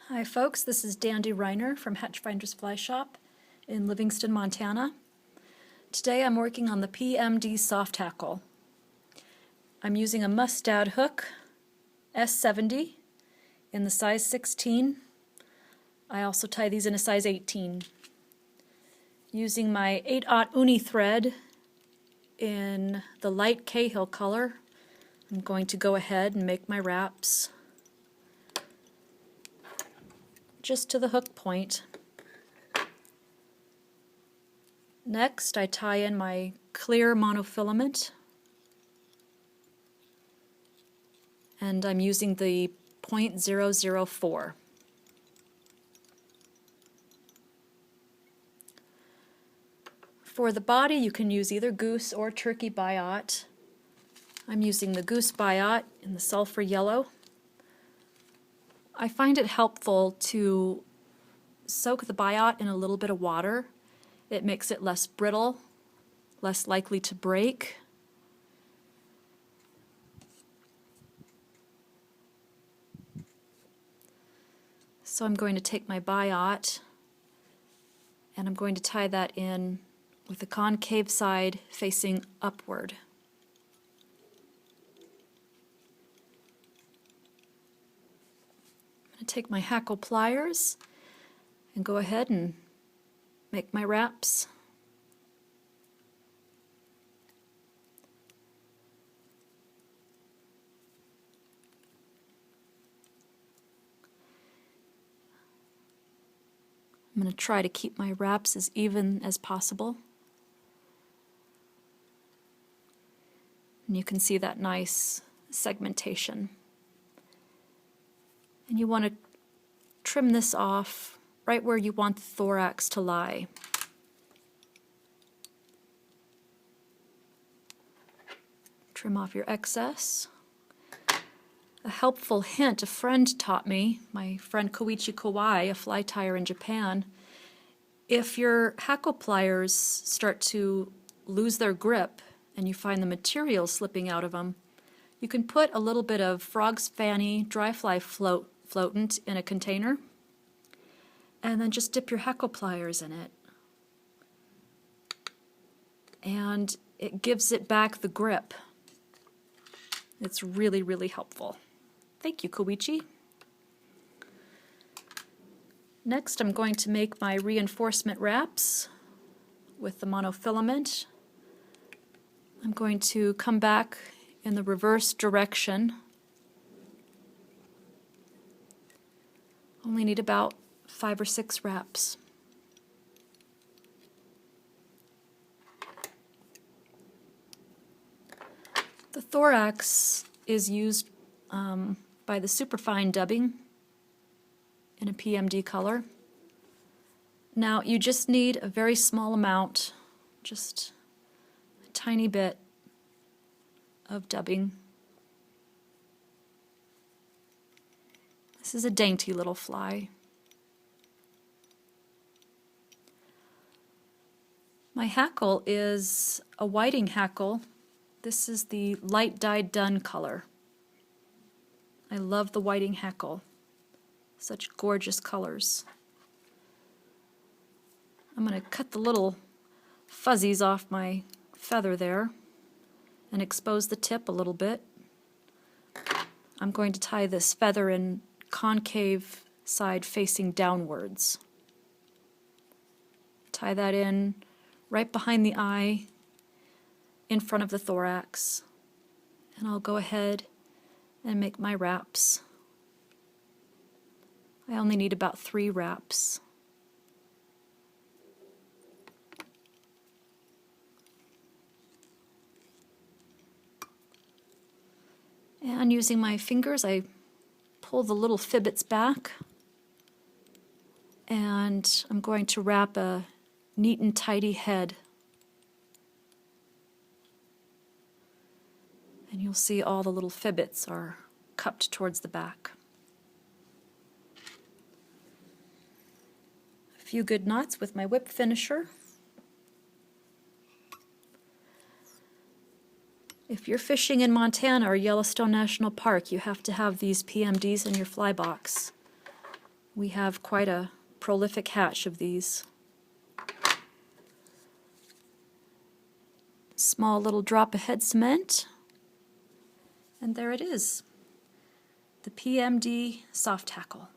Hi folks, this is Dandy Reiner from Hatchfinders Fly Shop in Livingston, Montana. Today I'm working on the PMD Soft Hackle. I'm using a Mustad hook, S70, in the size 16. I also tie these in a size 18. Using my 8/0 Uni-Thread in the light cahill color, I'm going to go ahead and make my wraps just to the hook point. Next, I tie in my clear monofilament, and I'm using the 0.004. For the body, you can use either goose or turkey biot. I'm using the goose biot in the sulphur yellow. I find it helpful to soak the biot in a little bit of water. It makes it less brittle, less likely to break. So I'm going to take my biot and I'm going to tie that in with the concave side facing upward. I'm going to take my hackle pliers and go ahead and make my wraps. I'm going to try to keep my wraps as even as possible. And you can see that nice segmentation. And you want to trim this off right where you want the thorax to lie. Trim off your excess. A helpful hint a friend taught me, my friend Koichi Kawai, a fly tyer in Japan, if your hackle pliers start to lose their grip and you find the material slipping out of them, you can put a little bit of frog's fanny dry fly floatant in a container and then just dip your hackle pliers in it. And it gives it back the grip. It's really, really helpful. Thank you, Koichi. Next, I'm going to make my reinforcement wraps with the monofilament. I'm going to come back in the reverse direction. Only need about 5 or 6 wraps. The thorax is used by the Superfine Dubbing in a PMD color. Now you just need a very small amount, just a tiny bit of dubbing. This is a dainty little fly. My hackle is a whiting hackle. This is the light dyed dun color. I love the whiting hackle. Such gorgeous colors. I'm going to cut the little fuzzies off my feather there and expose the tip a little bit. I'm going to tie this feather in concave side facing downwards. Tie that in right behind the eye, in front of the thorax, and I'll go ahead and make my wraps. I only need about 3 wraps. And using my fingers, I pull the little fibbits back, and I'm going to wrap a neat and tidy head. And you'll see all the little fibbits are cupped towards the back. A few good knots with my whip finisher. If you're fishing in Montana or Yellowstone National Park, you have to have these PMDs in your fly box. We have quite a prolific hatch of these. Small little drop of head cement, and there it is, the PMD Soft Hackle.